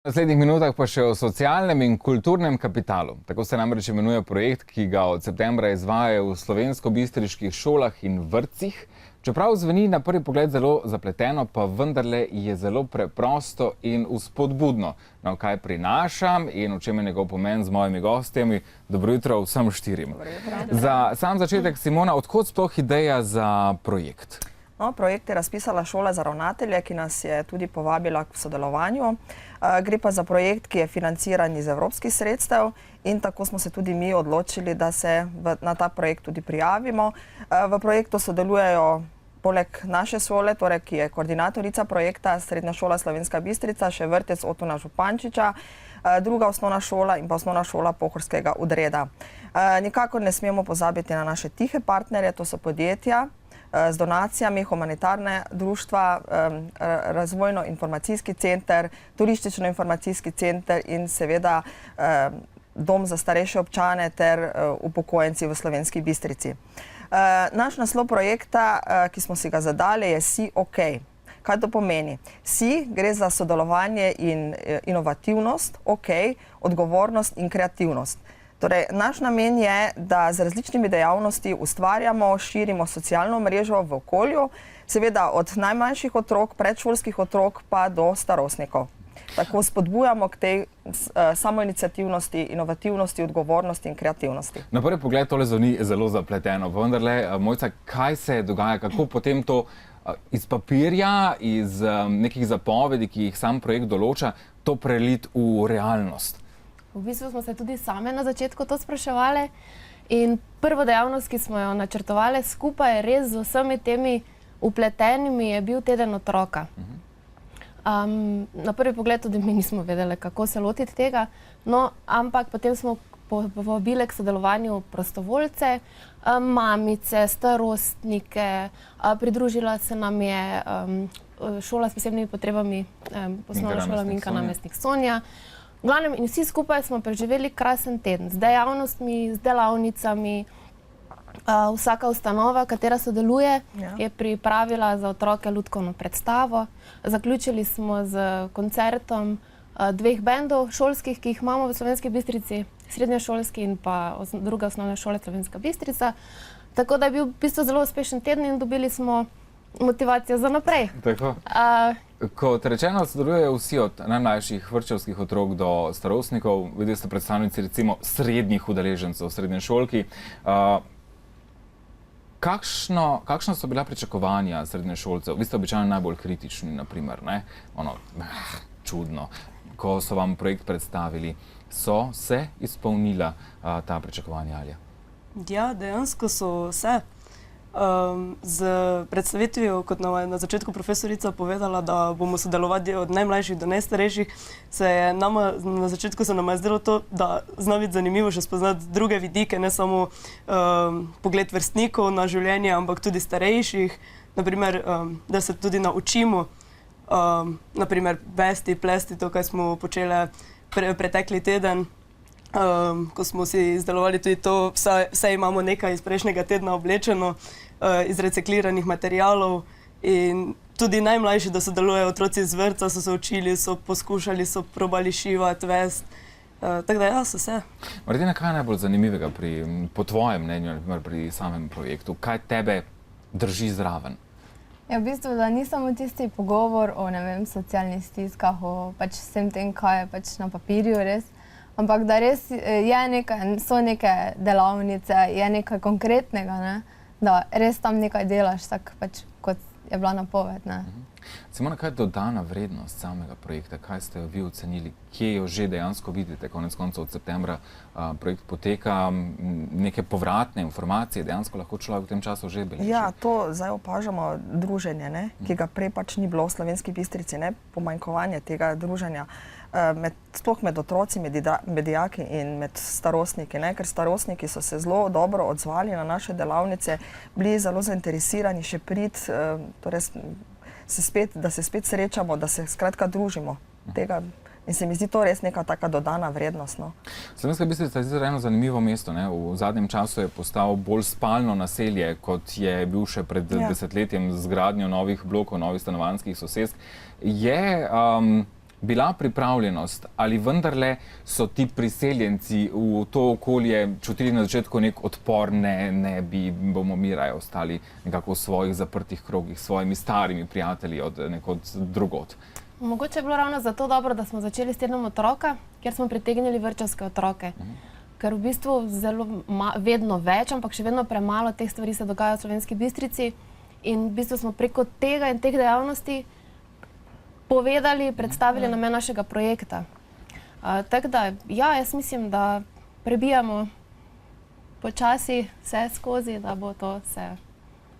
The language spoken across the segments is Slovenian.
V naslednjih minutah pa še o socialnem in kulturnem kapitalu. Tako se namreč imenuje projekt, ki ga od septembra izvajajo v slovensko-bistriških šolah in vrtcih. Čeprav zveni na prvi pogled zelo zapleteno, pa vendarle je zelo preprosto in vzpodbudno. No, kaj prinašam in v čem je njegov pomen z mojimi gostjami. Dobro jutro vsem štirim. Za sam začetek, Simona, odkot sploh ideja za projekt? Projekt je razpisala Šola za ravnatelje, ki nas je tudi povabila k sodelovanju. Gre pa za projekt, ki je financiran iz evropskih sredstev in tako smo se tudi mi odločili, da se na ta projekt tudi prijavimo. V projektu sodelujejo poleg naše šole, torej, ki je koordinatorica projekta, Srednja šola Slovenska Bistrica, še vrtec Otona Župančiča, druga osnovna šola in pa osnovna šola Pohorskega Udreda. Nikakor ne smemo pozabiti na naše tihe partnerje, to so podjetja z donacijami, humanitarne društva, razvojno-informacijski center, turistično-informacijski center in seveda dom za starejše občane ter upokojenci v Slovenski Bistrici. Naš naslov projekta, ki smo si ga zadali, je Si OK. Kaj to pomeni? Si gre za sodelovanje in inovativnost, OK, odgovornost in kreativnost. Torej, naš namen je, da z različnimi dejavnosti ustvarjamo, širimo socialno mrežo v okolju, seveda od najmanjših otrok, predšolskih otrok pa do starostnikov. Tako spodbujamo k tej samoiniciativnosti, inovativnosti, odgovornosti in kreativnosti. Na prvi pogled tole zveni zelo zapleteno, vendarle, Mojca, kaj se dogaja, kako potem to iz papirja, iz nekih zapovedi, ki jih sam projekt določa, to preliti v realnost? V bistvu smo se tudi same na začetku to spraševali in prvo dejavnost, ki smo jo načrtovali skupaj, res z vsemi temi upletenimi, je bil teden otroka. Na prvi pogled tudi mi nismo vedeli, kako se lotiti tega, no, ampak potem smo povabili k sodelovanju prostovoljce, mamice, starostnike, pridružila se nam je šola s posebnimi potrebami, osnovna šola Minka Namestnik Sonja. V glavnem, in vsi skupaj smo preživeli krasen teden z dejavnostmi, z delavnicami. Vsaka ustanova, katera sodeluje, je pripravila za otroke lutkovno predstavo. Zaključili smo z koncertom dveh bendov šolskih, ki jih imamo v Slovenski Bistrici, srednješolski in pa druga osnovna šola Slovenska Bistrica. Tako da je bil v bistvu zelo uspešen teden in dobili smo motivacijo za naprej. Tako. Kot rečeno, sodelujejo vsi od najmlajših vrtčevskih otrok do starostnikov. Videli ste predstavnici recimo srednjih udeležencev, srednješolki. Kakšna so bila pričakovanja srednješolcev? Vi ste običajno najbolj kritični, na primer, ne? Čudno. Ko so vam projekt predstavili, so se izpolnila ta pričakovanja, Alja? Ja, dejansko so se. Z predstavitvijo, kot nam je na začetku profesorica povedala, da bomo sodelovali od najmlajših do najstarejših, na začetku se nam je zdelo to, da zna biti zanimivo še spoznati druge vidike, ne samo pogled vrstnikov na življenje, ampak tudi starejših, naprimer, da se tudi naučimo, naprimer, vesti, plesti, to, kaj smo počeli pretekli teden. Ko smo si izdelovali tudi to, vse imamo nekaj iz prejšnjega tedna oblečeno, iz recikliranih materialov in tudi najmlajši, da sodelujejo otroci iz vrtca, so se učili, so poskušali, so probali šivati, vest, tako da ja, so se. Martina, kaj je najbolj zanimivega po tvojem mnenju, pri samem projektu? Kaj tebe drži zraven? Ja, v bistvu, da ni samo tisti pogovor o, ne vem, socialnih stiskah, o pač vsem tem, kaj je pač na papirju res, ampak da res so neke delavnice, je nekaj konkretnega, ne? Da res tam nekaj delaš, tako pač kot je bila napoved. Ne? Simona, kaj je dodana vrednost samega projekta? Kaj ste jo vi ocenili? Kje jo že dejansko vidite? Konec koncev od septembra projekt poteka, neke povratne informacije dejansko lahko človek v tem času že beleži? Ja, to zdaj opažamo druženje, ne? Ki ga prej pač ni bilo v Slovenski Bistrici, ne? Pomanjkovanje tega druženja. Sploh med otroci, med dijaki in med starostniki, ne? Ker starostniki so se zelo dobro odzvali na naše delavnice, bili zelo zainteresirani še priti, torej da se spet srečamo, da se skratka družimo. In se mi zdi to res neka taka dodana vrednost. Slovenska Bistrica je eno zanimivo mesto. V zadnjem času je postal bolj spalno naselje, kot je bil še pred desetletjem z gradnjo novih blokov, novih stanovanjskih sosesk. Je bila pripravljenost ali vendarle so ti priseljenci v to okolje čutili na začetku nek odpor, ne bomo mi raje ostali nekako v svojih zaprtih krogih, s svojimi starimi prijatelji od nekod drugot? Mogoče je bilo ravno zato dobro, da smo začeli s tednom otroka, kjer smo pritegnili vrtčevske otroke. Ker v bistvu vedno več, ampak še vedno premalo teh stvari se dogaja v Slovenski Bistrici. In v bistvu smo preko tega in teh dejavnosti povedali, predstavili namen našega projekta. Tako da, ja, jaz mislim, da prebijamo počasi vse skozi, da bo to se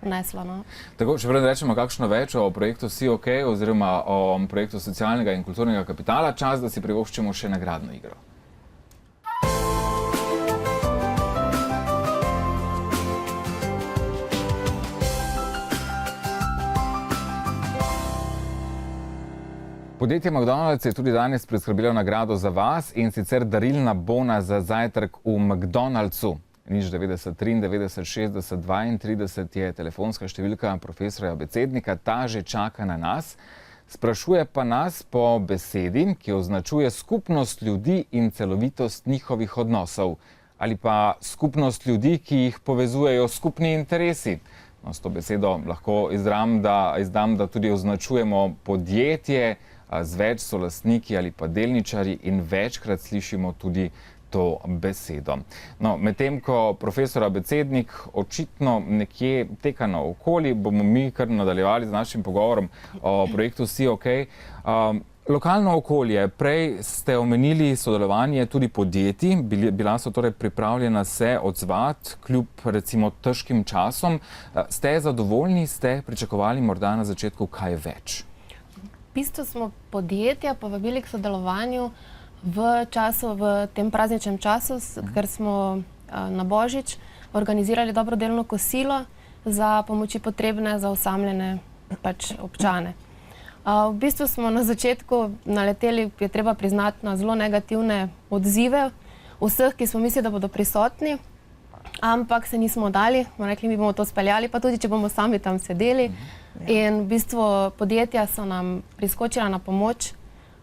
vneslo. No. Tako, če preden rečemo kakšno več o projektu Vsi OK oziroma o projektu socialnega in kulturnega kapitala, čas, da si privoščimo še nagradno igro. Podjetje McDonald's je tudi danes priskrbelo nagrado za vas, in sicer darilna bona za zajtrk v McDonald'su. 090 93 60 32 je telefonska številka profesorja Abecednika, ta že čaka na nas. Sprašuje pa nas po besedi, ki označuje skupnost ljudi in celovitost njihovih odnosov. Ali pa skupnost ljudi, ki jih povezujejo skupni interesi. No, s to besedo lahko izdam, da tudi označujemo podjetje z več solastniki ali pa delničarji, in večkrat slišimo tudi to besedo. No, medtem ko profesor Abecednik očitno nekje teka naokoli, bomo mi kar nadaljevali z našim pogovorom o projektu Vsi OK. Lokalno okolje, prej ste omenili sodelovanje tudi podjetij, bila so torej pripravljena se odzvati kljub recimo težkim časom. Ste zadovoljni, ste pričakovali morda na začetku kaj več? V bistvu smo podjetja povabili k sodelovanju v tem prazničnem času, ker smo na Božič organizirali dobrodelno kosilo za pomoči potrebne za osamljene občane. V bistvu smo na začetku naleteli, je treba priznati, na zelo negativne odzive vseh, ki smo mislili, da bodo prisotni, ampak se nismo dali, bomo rekli, mi bomo to speljali, pa tudi, če bomo sami tam sedeli. In v bistvu podjetja so nam priskočila na pomoč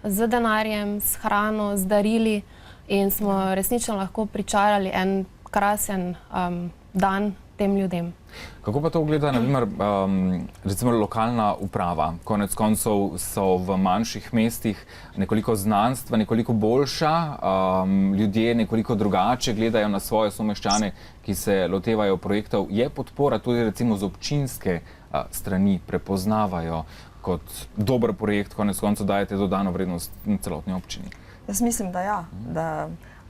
z denarjem, s hrano, z darili, in smo resnično lahko pričarali en krasen dan tem ljudem. Kako pa to gleda, na primer, recimo lokalna uprava? Konec koncev so v manjših mestih nekoliko znanstva, nekoliko boljša, ljudje nekoliko drugače gledajo na svoje someščane, ki se lotevajo projektov. Je podpora tudi recimo z občinske strani, prepoznavajo kot dober projekt, konec koncev dajete dodano vrednost celotni občini? Jaz mislim, da ja,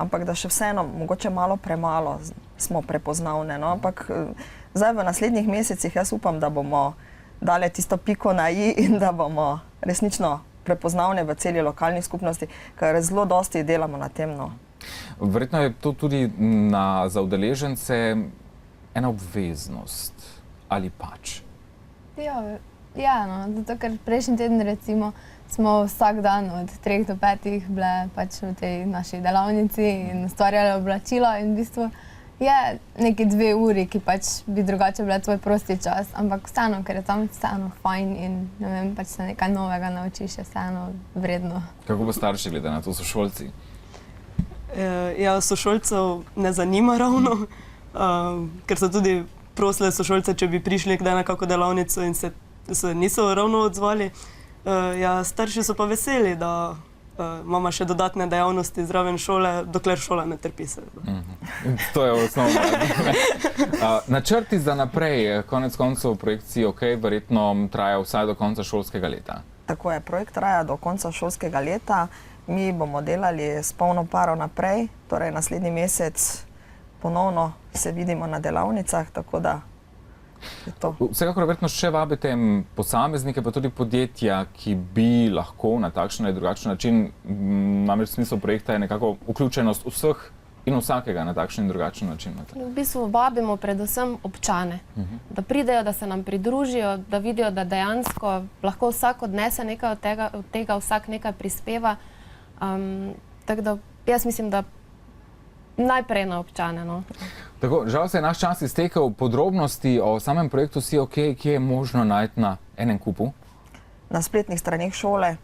ampak da še vseeno, mogoče malo premalo smo prepoznavne. No? Ampak zdaj v naslednjih mesecih jaz upam, da bomo dali tisto piko na i in da bomo resnično prepoznavne v celi lokalni skupnosti, ker zelo dosti delamo na tem. No. Verjetno je to tudi za udeležence ena obveznost, ali pač? Ja, no, zato ker prejšnji teden recimo smo vsak dan od 3 do 5 bile pač v tej naši delavnici in ustvarjali oblačila, in v bistvu je neki 2 uri, ki pač bi drugače bile tvoj prosti čas, ampak vseeno, ker je tam vseeno fajn in ne vem, pač se nekaj novega naučiš, je vseeno vredno. Kako pa starši glede na to, sošolci? Ja, sošolcev ne zanima ravno, ker so tudi prosile sošolce, če bi prišli kdaj na kako delavnico, in se niso ravno odzvali. Ja, starši so pa veseli, da imamo še dodatne dejavnosti zraven šole, dokler šola ne trpi se. To je osnovno. Načrti za naprej, konec koncev projekt Vsi OK verjetno traja vsaj do konca šolskega leta. Tako je, projekt traja do konca šolskega leta. Mi bomo delali s polno paro naprej, torej naslednji mesec ponovno se vidimo na delavnicah, tako da je to. Vsekakor verjetno še vabite posameznike, pa tudi podjetja, ki bi lahko na takšen ali drugačen način, namreč smisel projekta je nekako vključenost vseh in vsakega na takšen in drugačen način. V bistvu vabimo predvsem občane, da pridejo, da se nam pridružijo, da vidijo, da dejansko lahko vsak odnese nekaj od tega, vsak nekaj prispeva. Tako da jaz mislim, da najprej na občane. No. Tako, žal se je naš čas iztekel. Podrobnosti o samem projektu Vsi OK, ki je možno najti na enem kupu? Na spletnih straneh šole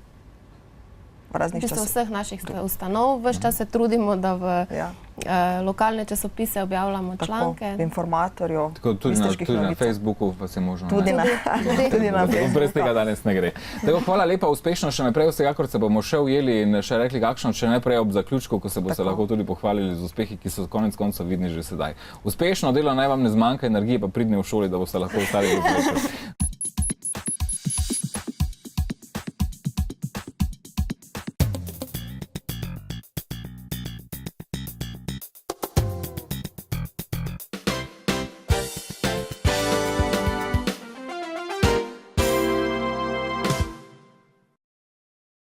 raznih V bistvu časopisih. vseh naših ustanov, vse čas se trudimo, da v Ja. lokalne časopise objavljamo članke. V Informatorju, Tako tudi Bistriških na novicah. Facebooku pa se možno Tudi na, tudi na Brez Facebooku. tega danes ne gre. Tako, hvala lepa, uspešno še naprej, vsekakor se bomo še ujeli in še rekli, kakšno, če ne prej ob zaključku, ko se boste Tako. lahko tudi pohvalili z uspehi, ki so konec koncev vidni že sedaj. Uspešno delo, naj vam ne zmanjka energije, pa pridni v šoli, da boste lahko ostali do večera.